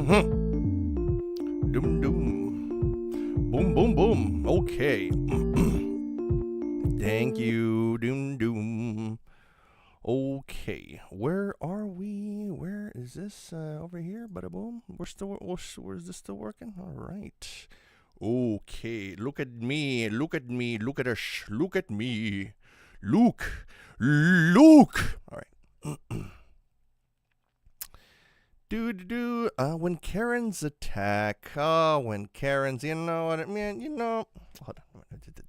Doom, doom. Boom, boom, boom. Okay. Thank you. Doom, doom. Okay. Where are we? Where is this? Over here? Bada boom. Where's this still working? All right. Okay. Look at me. Look at me. Look at us. Look at me. Look. All right. When Karens attack. Oh, when Karens, you know what I mean? You know. Hold on. Let's get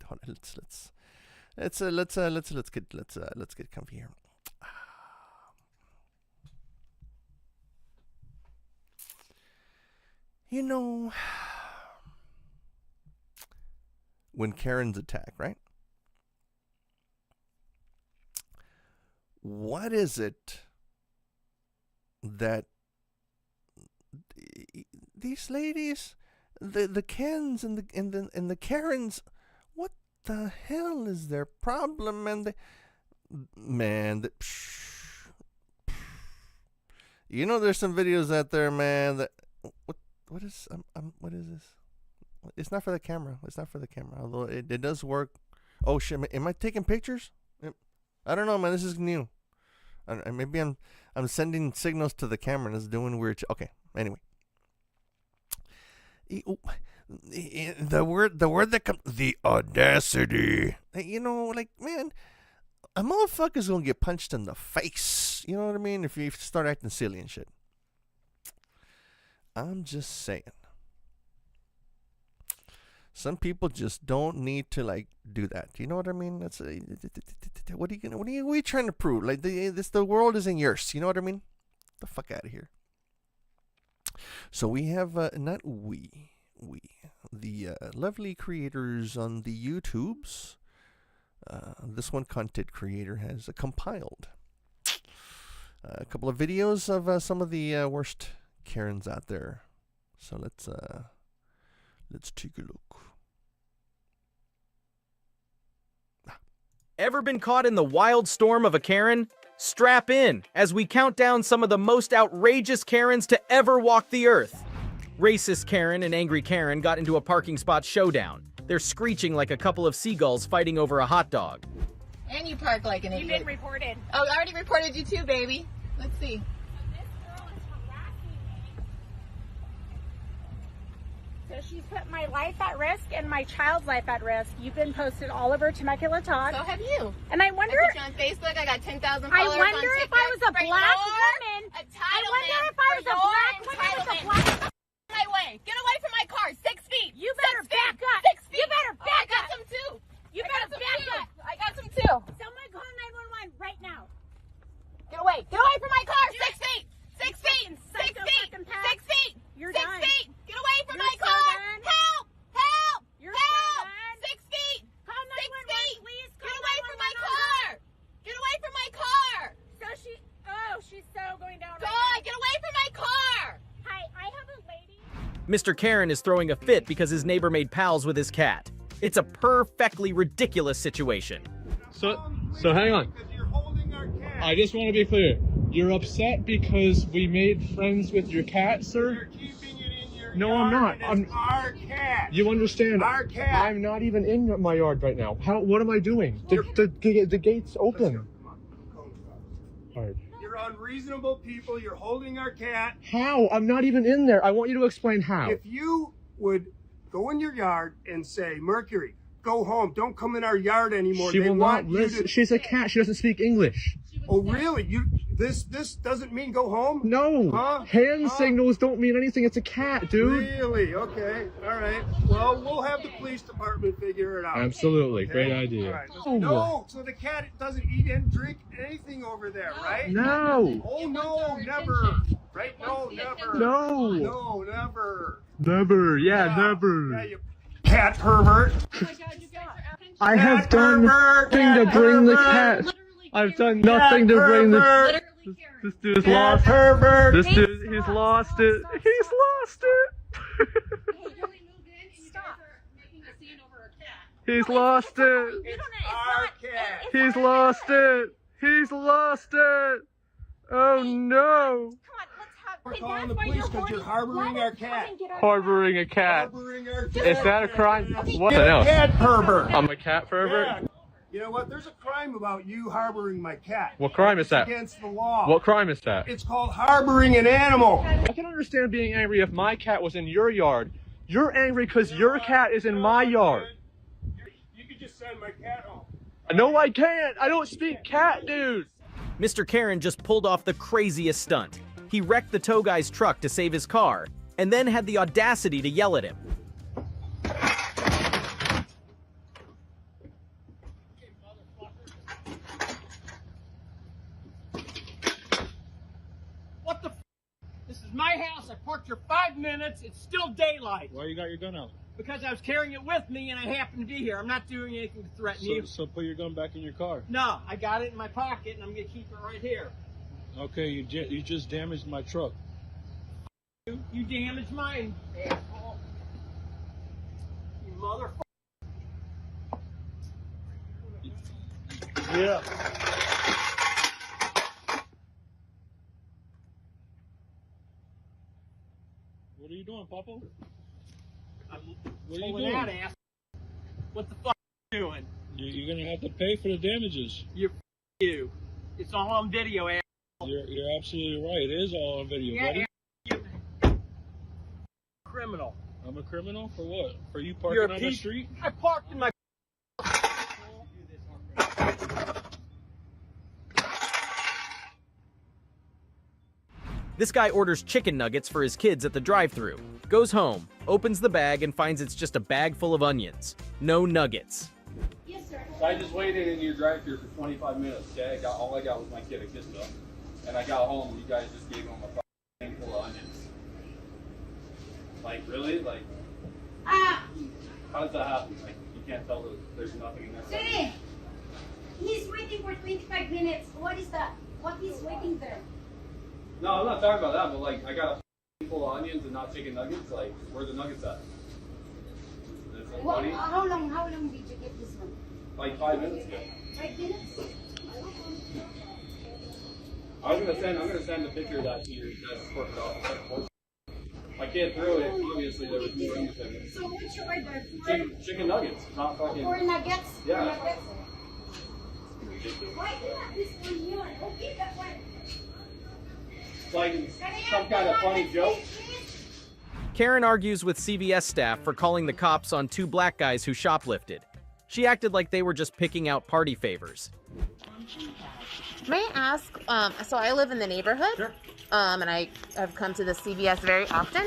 comfy here. You know, when Karens attack, right? What is it that these ladies, the Kens and the Karens, what the hell is their problem? And you know, there's some videos out there, man. That what is this? It's not for the camera. It's not for the camera. Although it does work. Oh shit! Am I taking pictures? I don't know, man. This is new. Maybe I'm sending signals to the camera and it's doing weird. Okay. Anyway. The word that comes, the audacity. You know, like, man, a motherfucker's gonna get punched in the face. You know what I mean? If you start acting silly and shit. I'm just saying. Some people just don't need to like do that. You know what I mean? That's what are you trying to prove? Like the world isn't yours. You know what I mean? Get the fuck out of here. So we have the lovely creators on the YouTubes. This one content creator has compiled a couple of videos of some of the worst Karens out there. So let's take a look. Ever been caught in the wild storm of a Karen? Strap in as we count down some of the most outrageous Karens to ever walk the earth. Racist Karen and angry Karen got into a parking spot showdown. They're screeching like a couple of seagulls fighting over a hot dog. And you park like an idiot. You've been reported. Oh, I already reported you too, baby. Let's see. So she's put my life at risk and my child's life at risk. You've been posted all over Temecula Talk. So have you. And I wonder... I put you on Facebook. I got 10,000 followers I on wonder TikTok. if I was a black woman. I wonder if I was a black woman with a black... My way. Get away from my car. 6 feet. You better back up. 6 feet. You better back I got up. some too. You better back up. I got some too. Someone call 911 right now. Get away. Get away from my car. 6 feet. 6 feet. 6 feet. 6 feet. You're 6 done. feet. Get away from my You're so car. done. Help. Help. You're Help. so done. 6 feet. Call 911, please. Get away from my car. Get away from my car. So she's so going down right God, now. get away from my car. Hi, I have a lady. Mr. Karen is throwing a fit because his neighbor made pals with his cat. It's a perfectly ridiculous situation. So hang on. I just want to be clear. You're upset because we made friends with your cat, sir? You're keeping it in your No, yard. I'm not. It's our cat. You understand? Our cat. I'm not even in my yard right now. What am I doing? The gate's open. Hard. You're unreasonable people. You're holding our cat. How? I'm not even in there. I want you to explain how. If you would go in your yard and say, Mercury, go home. Don't come in our yard anymore. She They will want not you listen. to... She's a cat. She doesn't speak English. Oh, really? This doesn't mean go home? No. Huh? Hand signals don't mean anything. It's a cat, dude. Really? Okay. All right. Well, we'll have the police department figure it out. Absolutely. Okay? Great idea. All right. Oh. No, so the cat doesn't eat and drink anything over there, right? No. Oh, no, never. Right? No, never. No. No, never. Never. Yeah, never. Yeah, you cat pervert. I have done nothing to bring the cat. I've done nothing to bring the... This dude's lost. This dude, he's lost it. He's lost it. He's lost it. It's our cat. He's lost it. He's lost it. Oh no. We're calling the police because you're harboring our cat. Harboring a cat. Harboring our cat. Is that a crime? What You're a else? cat pervert. I'm a cat pervert? Yeah. You know what? There's a crime about you harboring my cat. What crime is that? It's against the law. What crime is that? It's called harboring an animal. I can understand being angry if my cat was in your yard. You're angry because your cat is in my yard. You could just send my cat home. No, I can't. I don't speak cat, dude. Mr. Karen just pulled off the craziest stunt. He wrecked the tow guy's truck to save his car, and then had the audacity to yell at him. What the f? This is my house. I parked here 5 minutes. It's still daylight. Why you got your gun out? Because I was carrying it with me and I happened to be here. I'm not doing anything to threaten you. So put your gun back in your car. No, I got it in my pocket and I'm going to keep it right here. Okay, you just damaged my truck. You damaged mine, asshole. You motherfucker. Yeah. What are you doing, Papa? What are you doing? That ass. What the fuck are you doing? You're gonna have to pay for the damages. You're you. It's all on video, ass. You're absolutely right. It is all on video, Yeah, buddy. you criminal. I'm a criminal for what? For you parking You're a on the piece. street? I parked in my. This guy orders chicken nuggets for his kids at the drive-thru, goes home, opens the bag, and finds it's just a bag full of onions. No nuggets. So I just waited in your drive-thru for 25 minutes, okay? All I got was my kid a kiss milk. And I got home and you guys just gave him a thing full of onions. Like, really? Like, how does that happen? Like, you can't tell that there's nothing in there? Sir, he's waiting for 25 minutes. What is that? What is waiting there? No, I'm not talking about that, but like, I got a full of onions and not chicken nuggets. Like, where are the nuggets at? Is it Well, funny? how long did you get this one? Like 5 minutes ago. 5 minutes? I'm gonna send a picture of that to your guys' corporate office. My kid threw it. Obviously, there was more onions in it. So what you ordered? Chicken nuggets, not fucking. 4 nuggets? Yeah. 4 nuggets? Why do you have this one here? Okay, that one. It's like some kind of funny joke. Karen argues with CVS staff for calling the cops on 2 black guys who shoplifted. She acted like they were just picking out party favors. May I ask, so I live in the neighborhood, Sure. And I have come to the CVS very often.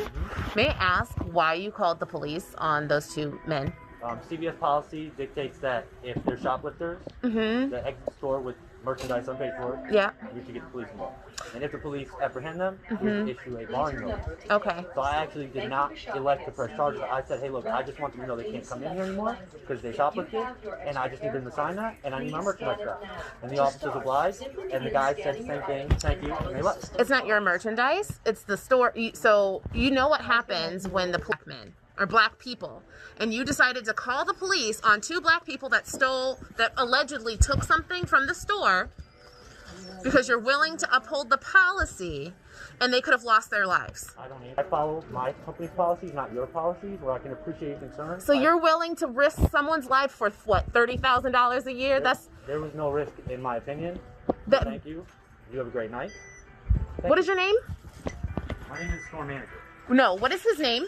May I ask why you called the police on those 2 men? CVS policy dictates that if they're shoplifters, that exit the store with merchandise unpaid for, Yeah. you should get the police involved. And if the police apprehend them, we issue a barring notice. Okay. So I actually did not elect to press charges. I said, hey, look, I just want them to know they can't come in here anymore because they shoplifted, and I just need them to sign that, and I need my merchandise back. And the officers obliged, and the guy said the same thing, thank you, and they left. It's not your merchandise, it's the store. So you know what happens when the black men or black people, and you decided to call the police on 2 black people that allegedly took something from the store because you're willing to uphold the policy, and they could have lost their lives. I follow my company's policies, not your policies, where I can appreciate concern. So you're willing to risk someone's life for what, $30,000 a year? There was no risk, in my opinion. Thank you. You have a great night. What is your name? My name is store manager. No, what is his name?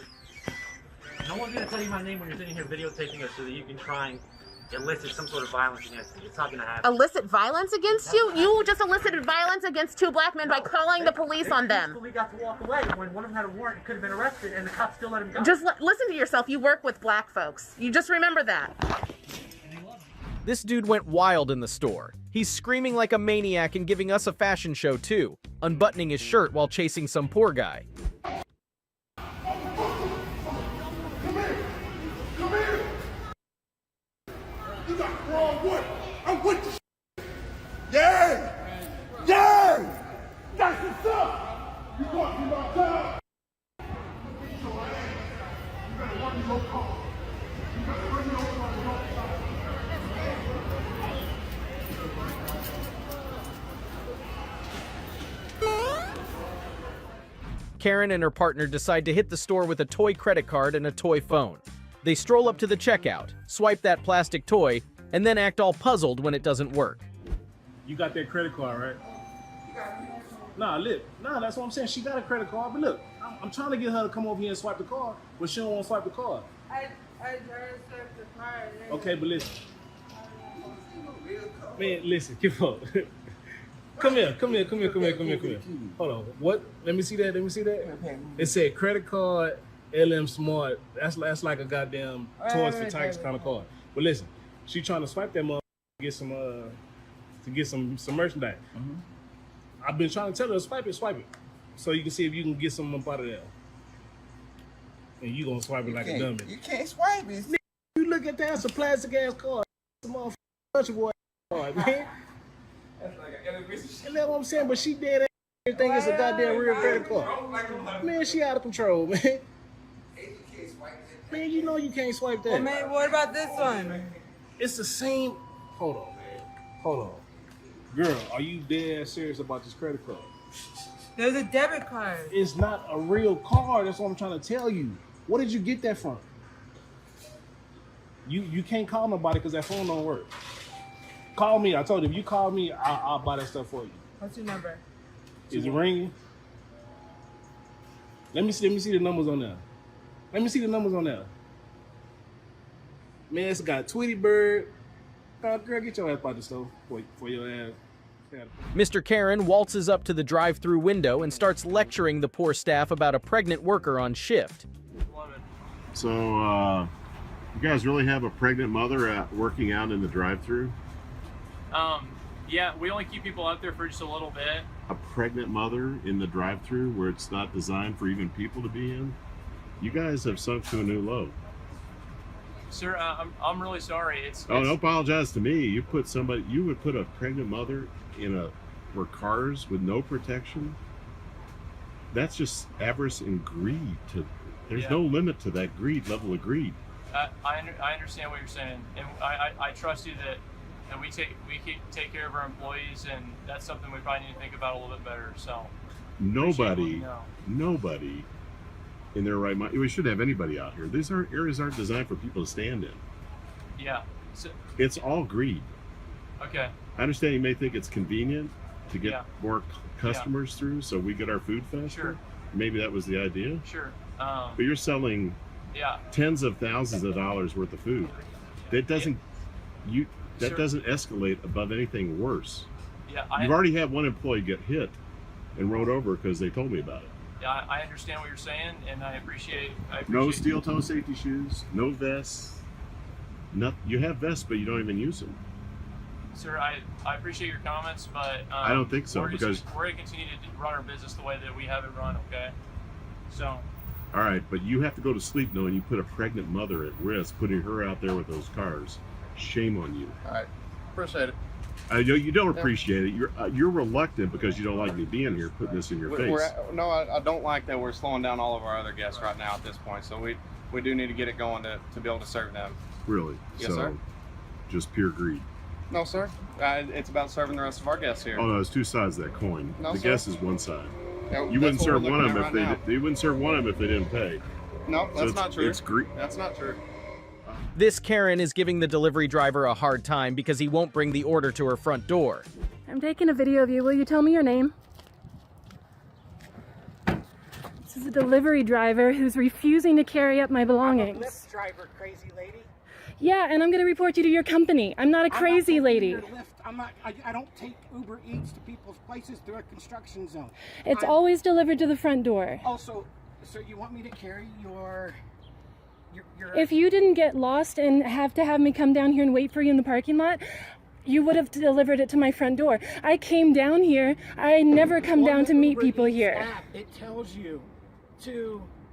No one's going to tell you my name when you're sitting here videotaping us so that you can try and elicit some sort of violence against me. It's not going to happen. Elicit violence against you? You just elicited violence against 2 black men by calling the police on them. We got to walk away. When one of them had a warrant, he could have been arrested, and the cops still let him go. Just listen to yourself. You work with black folks. You just remember that. This dude went wild in the store. He's screaming like a maniac and giving us a fashion show too, unbuttoning his shirt while chasing some poor guy. You got the wrong one. I'm with the shit. Yeah! Yeah! That's what's up! You talking about time? You better run your car. You better run your car. Karen and her partner decide to hit the store with a toy credit card and a toy phone. They stroll up to the checkout, swipe that plastic toy, and then act all puzzled when it doesn't work. You got that credit card, right? Nah, look. Nah, that's what I'm saying. She got a credit card, but look, I'm trying to get her to come over here and swipe the card, but she don't want to swipe the card. I tried to swipe the card. Okay, but listen. Man, listen, give up. Come here. Hold on. What? Let me see that. It said credit card, LM Smart. That's like a goddamn Toys for Tigers kind of card. But listen, she trying to swipe that mother to get some merchandise. I've been trying to tell her to swipe it, so you can see if you can get some up out of there. And you gonna swipe it like a dummy. You can't swipe it. You look at that, it's a plastic ass card. It's a motherfucking country boy card, man. And that's what I'm saying, but she dead ass everything is a goddamn real credit card. Man, she out of control, man. Man, you know you can't swipe that. Well, man, what about this one? It's the same. Hold on, man. Hold on. Girl, are you dead serious about this credit card? There's a debit card. It's not a real card. That's what I'm trying to tell you. Where did you get that from? You can't call nobody because that phone don't work. Call me. I told you, if you call me, I'll buy that stuff for you. What's your number? Is it ringing? Let me see the numbers on there. Man, it's got Tweety Bird. Girl, get your ass out the stove for your ass. Mr. Karen waltzes up to the drive-through window and starts lecturing the poor staff about a pregnant worker on shift. So, you guys really have a pregnant mother working out in the drive-through? Yeah, we only keep people out there for just a little bit. A pregnant mother in the drive-through where it's not designed for even people to be in? You guys have sunk to a new low. Sir, I'm really sorry. Don't apologize to me. You would put a pregnant mother where cars with no protection? That's just avarice and greed. There's no limit to that level of greed. I understand what you're saying, and I trust you that we take care of our employees, and that's something we probably need to think about a little bit better. So nobody in their right mind. We shouldn't have anybody out here. These areas aren't designed for people to stand in. Yeah. So, it's all greed. Okay. I understand you may think it's convenient to get more customers through, so we get our food faster. Sure. Maybe that was the idea. Sure. But you're selling tens of thousands of dollars worth of food. That doesn't doesn't escalate above anything worse. Yeah. You've already had one employee get hit and rode over because they told me about it. Yeah, I understand what you're saying, and I appreciate no steel toe safety shoes, no vests. You have vests, but you don't even use them. Sir, I appreciate your comments, but I don't think so, because we're going to continue to run our business the way that we have it run, okay? So. All right, but you have to go to sleep knowing you put a pregnant mother at risk, putting her out there with those cars. Shame on you. All right, appreciate it. I know you don't appreciate it. You're reluctant because you don't like me being here, putting this in your face. No, I don't like that we're slowing down all of our other guests right now at this point. So we do need to get it going to be able to serve them. Really? Yes, sir. Just pure greed. No, sir. It's about serving the rest of our guests here. Oh no, it's two sides of that coin. No, the sir. guest is one side. Yeah, you wouldn't serve one of them they wouldn't serve one of them if they didn't pay. No, that's not true. It's greed. That's not true. This Karen is giving the delivery driver a hard time because he won't bring the order to her front door. I'm taking a video of you. Will you tell me your name? This is a delivery driver who's refusing to carry up my belongings. I'm a Lyft driver, crazy lady. Yeah, and I'm going to report you to your company. I'm not a crazy lady. I don't take Uber Eats to people's places through a construction zone. It's always delivered to the front door. Also, so you want me to carry your... If you didn't get lost and have to have me come down here and wait for you in the parking lot, you would have delivered it to my front door. I came down here. I never come down to meet people here. It tells you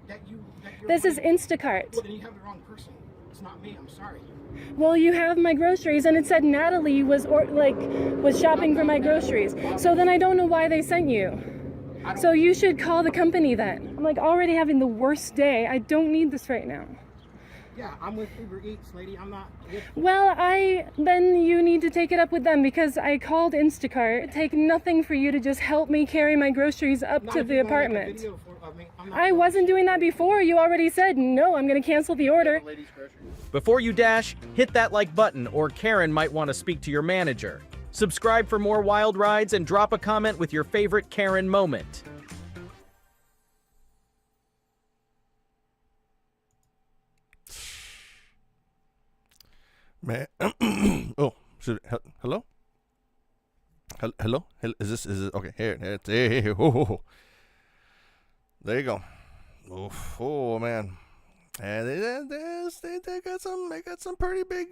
that you're... This is Instacart. Well, then you have the wrong person. It's not me. I'm sorry. Well, you have my groceries, and it said Natalie was shopping for my groceries. So then I don't know why they sent you. So you should call the company then. I'm already having the worst day. I don't need this right now. Yeah, I'm with Uber Eats, lady. I'm not with... Well, then you need to take it up with them because I called Instacart. It take nothing for you to just help me carry my groceries up to the apartment. I wasn't doing that before. You already said, no, I'm going to cancel the order. Before you dash, hit that like button or Karen might want to speak to your manager. Subscribe for more wild rides and drop a comment with your favorite Karen moment. Man, oh, hello? Hello? Is this, okay, here, hey, oh. There you go. Oof, oh, man. And they got some pretty big,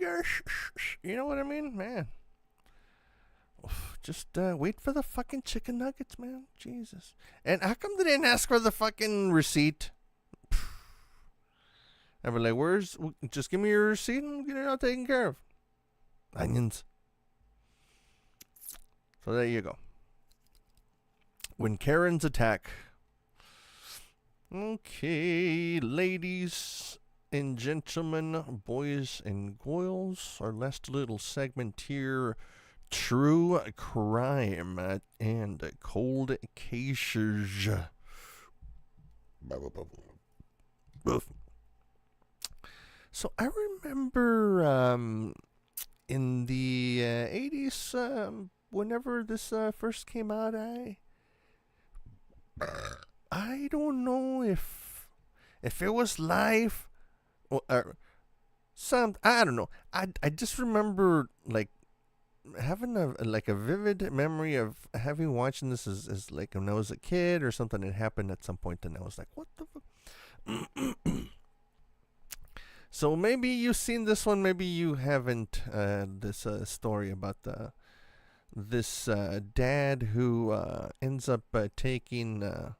you know what I mean? Man. Oof, just wait for the fucking chicken nuggets, man. Jesus. And how come they didn't ask for the fucking receipt? I was like, just give me your receipt and get it all taken care of. Onions. So there you go. When Karens attack. Okay, ladies and gentlemen, boys and girls, our last little segment here. True crime and cold cases. So I remember in the 80s, whenever this first came out, I don't know if it was live or some, I don't know. I just remember like having a vivid memory of having watching this as like when I was a kid or something. It happened at some point and I was like, what the fuck? So maybe you've seen this one, maybe you haven't. This story about this dad who ends up taking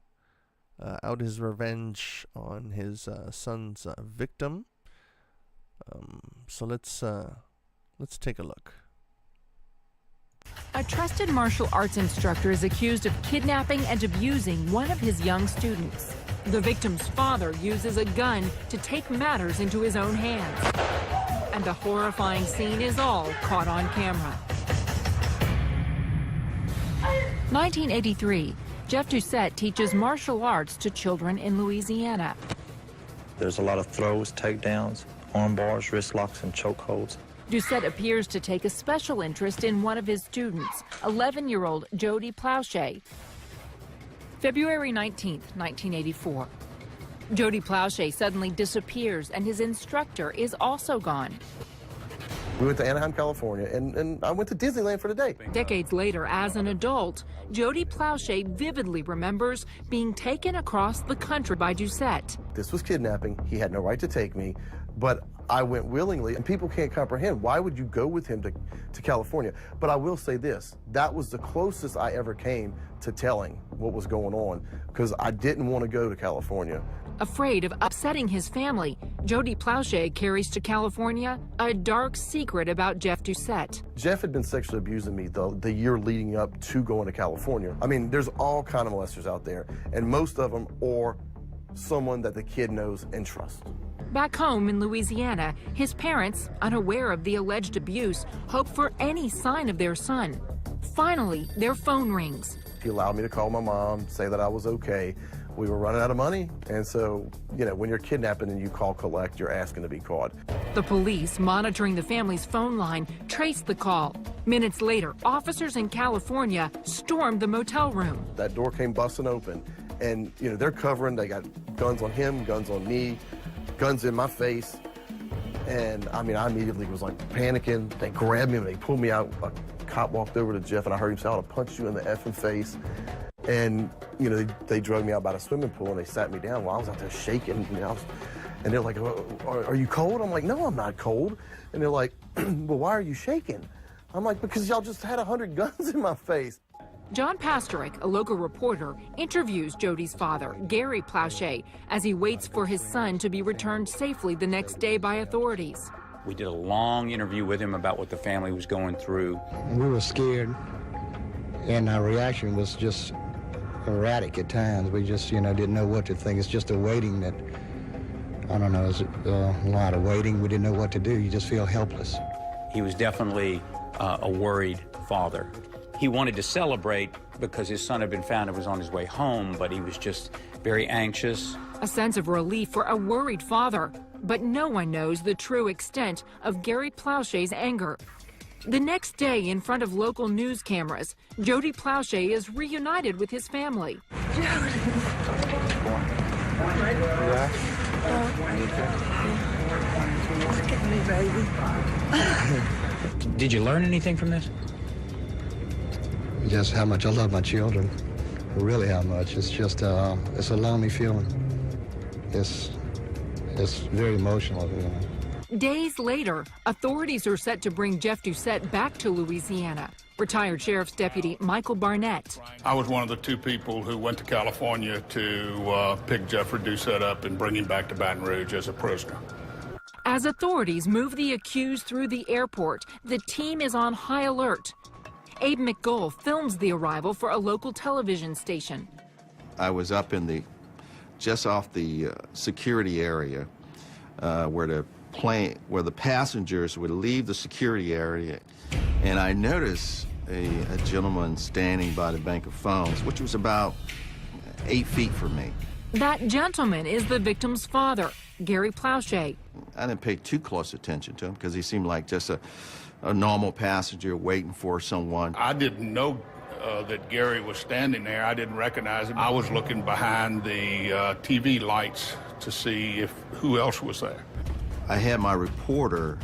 out his revenge on his son's victim. So let's take a look. A trusted martial arts instructor is accused of kidnapping and abusing one of his young students. The victim's father uses a gun to take matters into his own hands. And the horrifying scene is all caught on camera. 1983, Jeff Doucette teaches martial arts to children in Louisiana. There's a lot of throws, takedowns, arm bars, wrist locks, and chokeholds. Doucette appears to take a special interest in one of his students, 11-year-old Jody Plowshay. February 19th, 1984. Jody Plowshay suddenly disappears and his instructor is also gone. We went to Anaheim, California, and I went to Disneyland for the day. Decades later, as an adult, Jody Plowshay vividly remembers being taken across the country by Doucette. This was kidnapping. He had no right to take me, but I went willingly, and people can't comprehend. Why would you go with him to California? But I will say this, that was the closest I ever came to telling what was going on, because I didn't want to go to California. Afraid of upsetting his family, Jody Plowshay carries to California a dark secret about Jeff Doucette. Jeff had been sexually abusing me the year leading up to going to California. I mean, there's all kind of molesters out there, and most of them are someone that the kid knows and trusts. Back home in Louisiana, his parents, unaware of the alleged abuse, hope for any sign of their son. Finally, their phone rings. He allowed me to call my mom, say that I was okay. We were running out of money, and so, you know, when you're kidnapping and you call collect, you're asking to be caught. The police, monitoring the family's phone line, traced the call. Minutes later, officers in California stormed the motel room. That door came busting open, and, you know, they're covering. They got guns on him, guns on me, guns in my face. And, I mean, I immediately was, like, panicking. They grabbed me and they pulled me out. A cop walked over to Jeff, and I heard him say, "I'll punch you in the effing face." And, you know, they drug me out by the swimming pool, and they sat me down while I was out there shaking. You know, and they're like, are you cold? I'm like, no, I'm not cold. And they're like, well, why are you shaking? I'm like, because y'all just had 100 guns in my face. John Pasterik, a local reporter, interviews Jody's father, Gary Plowshay, as he waits for his son to be returned safely the next day by authorities. We did a long interview with him about what the family was going through. We were scared, and our reaction was just erratic at times. We just, you know, didn't know what to think. It's just a waiting that, I don't know, it's a lot of waiting. We didn't know what to do. You just feel helpless. He was definitely a worried father. He wanted to celebrate because his son had been found and was on his way home, but he was just very anxious. A sense of relief for a worried father, but no one knows the true extent of Gary Plowshay's anger. The next day, in front of local news cameras, Jody Plowshay is reunited with his family. Look at me, baby. Did you learn anything from this? Just how much I love my children. Really how much. It's just, it's a lonely feeling. It's very emotional, you know. Days later, authorities are set to bring Jeff Doucette back to Louisiana. Retired Sheriff's Deputy Michael Barnett. I was one of the 2 people who went to California to pick Jeffrey Doucette up and bring him back to Baton Rouge as a prisoner. As authorities move the accused through the airport, the team is on high alert. Abe McGull films the arrival for a local television station. I was up in just off the security area where the passengers would leave the security area, and I noticed a gentleman standing by the bank of phones, which was about 8 feet from me. That gentleman is the victim's father, Gary Plowshay. I didn't pay too close attention to him because he seemed like just a normal passenger waiting for someone. I didn't know that Gary was standing there. I didn't recognize him. I was looking behind the TV lights to see who else was there. I had my reporter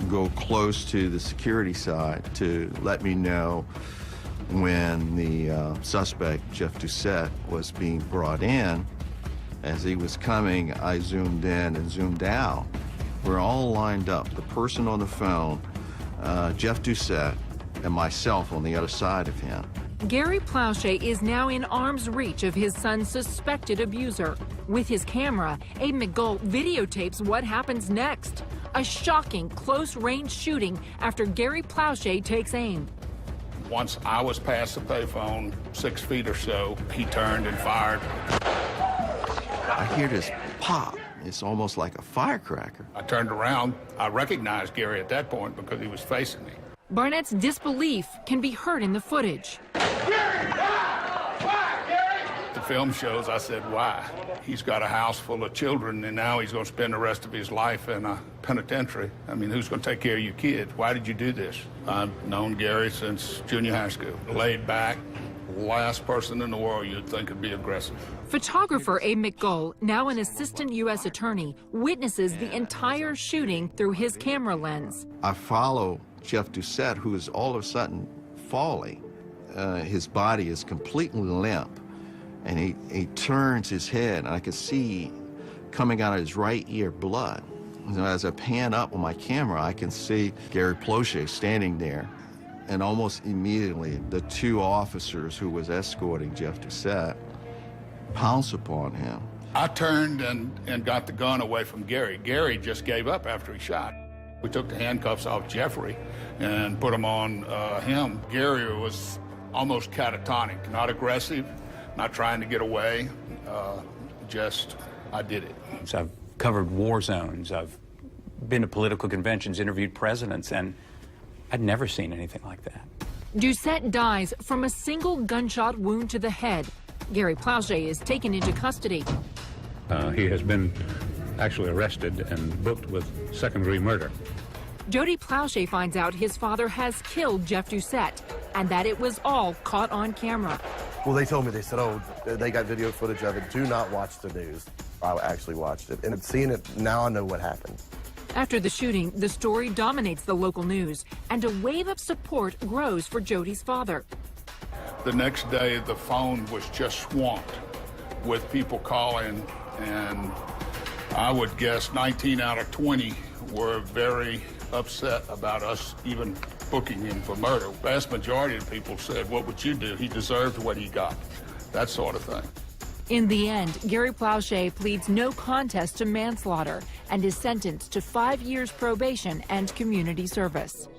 go close to the security side to let me know when the suspect, Jeff Doucette, was being brought in. As he was coming, I zoomed in and zoomed out. We're all lined up, the person on the phone, Jeff Doucette, and myself on the other side of him. Gary Plowshay is now in arm's reach of his son's suspected abuser. With his camera, Abe McGull videotapes what happens next. A shocking close-range shooting after Gary Plowshay takes aim. Once I was past the payphone, 6 feet or so, he turned and fired. I hear this pop. It's almost like a firecracker. I turned around. I recognized Gary at that point because he was facing me. Barnett's disbelief can be heard in the footage. The film shows, I said, why? He's got a house full of children, and now he's going to spend the rest of his life in a penitentiary. I mean, who's going to take care of your kids? Why did you do this? I've known Gary since junior high school. Laid back, last person in the world you'd think would be aggressive. Photographer Abe McGull, now an assistant U.S. attorney, witnesses the entire shooting through his camera lens. I follow Jeff Doucette, who is all of a sudden falling. His body is completely limp, and he turns his head, and I can see coming out of his right ear blood. And as I pan up on my camera, I can see Gary Plowshay standing there, and almost immediately the 2 officers who was escorting Jeff Doucette pounce upon him. I turned and got the gun away from Gary. Gary just gave up after he shot. We took the handcuffs off Jeffrey and put them on him. Gary was almost catatonic, not aggressive, not trying to get away, I did it. So I've covered war zones, I've been to political conventions, interviewed presidents, and I'd never seen anything like that. Doucette dies from a single gunshot wound to the head. Gary Plowshay is taken into custody. He has been actually arrested and booked with second-degree murder. Jody Plowshay finds out his father has killed Jeff Doucette and that it was all caught on camera. Well, they told me, they said, oh, they got video footage of it. Do not watch the news. I actually watched it. And seeing it, now I know what happened. After the shooting, the story dominates the local news, and a wave of support grows for Jody's father. The next day, the phone was just swamped with people calling, and I would guess 19 out of 20 were very upset about us even booking him for murder. The vast majority of people said, what would you do? He deserved what he got. That sort of thing. In the end, Gary Plowshay pleads no contest to manslaughter and is sentenced to 5 years probation and community service.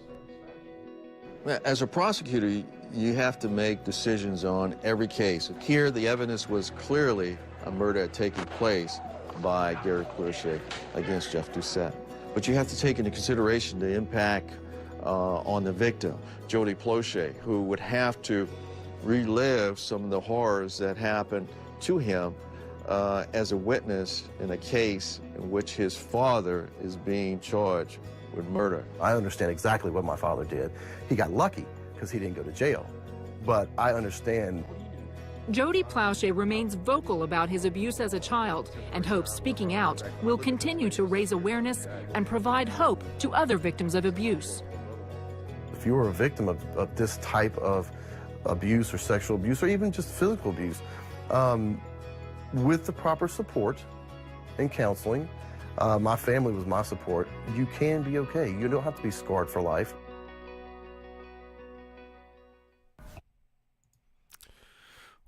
As a prosecutor, you have to make decisions on every case. Here, the evidence was clearly a murder taking place by Gary Plowshay against Jeff Doucette. But you have to take into consideration the impact on the victim, Jody Plauché, who would have to relive some of the horrors that happened to him as a witness in a case in which his father is being charged with murder. I understand exactly what my father did. He got lucky because he didn't go to jail. But I understand. Jody Plauché remains vocal about his abuse as a child and hopes speaking out will continue to raise awareness and provide hope to other victims of abuse. If you are a victim of this type of abuse or sexual abuse or even just physical abuse, with the proper support and counseling, my family was my support, you can be okay. You don't have to be scarred for life.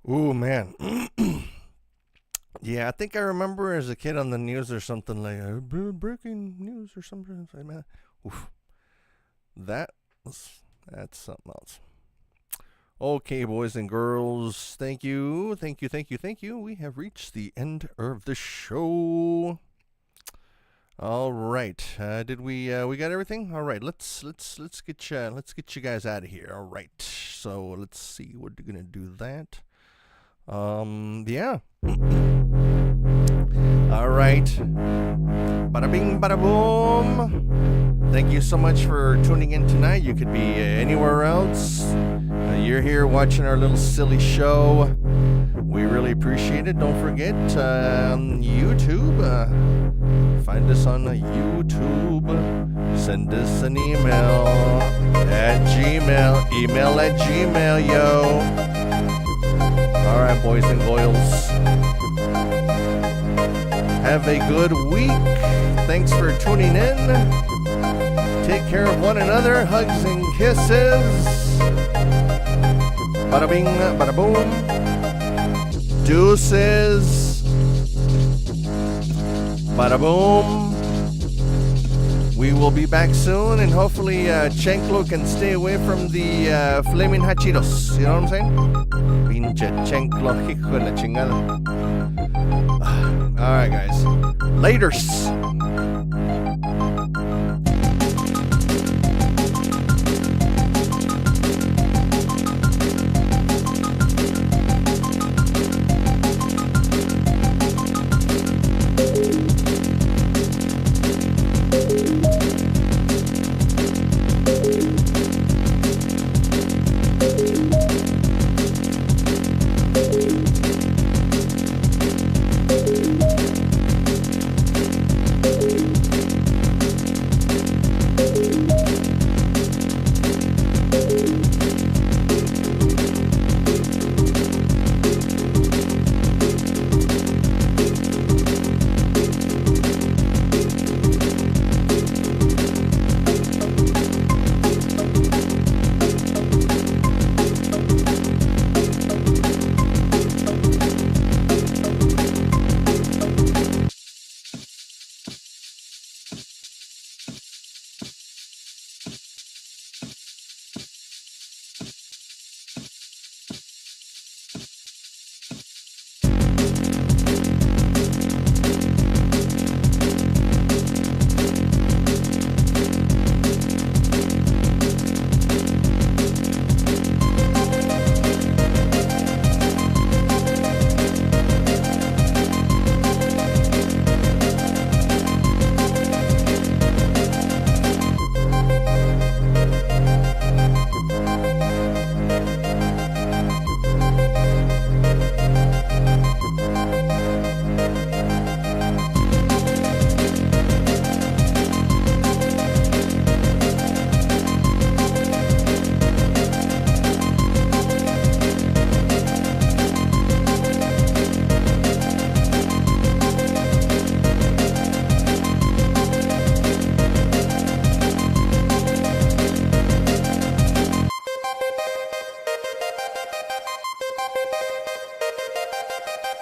Ooh, man. Yeah, I think I remember as a kid on the news or something like breaking news or something. Man, oof. That's something else. Okay, boys and girls, thank you. We have reached the end of the show. All right, did we got everything? All right, let's get you guys out of here. All right, so let's see, we're gonna do that. Yeah. All right. Bada bing, bada boom. Thank you so much for tuning in tonight. You could be anywhere else. You're here watching our little silly show. We really appreciate it. Don't forget, on YouTube, find us on YouTube. Send us an email at Gmail. Email at Gmail, yo. All right, boys and girls. Have a good week. Thanks for tuning in. Take care of one another. Hugs and kisses. Bada bing, bada boom. Deuces. Bada boom. We will be back soon, and hopefully Chenklo can stay away from the flaming hachitos. You know what I'm saying? Pinche Chenklo, hijo de la chingada. All right, guys. Laters.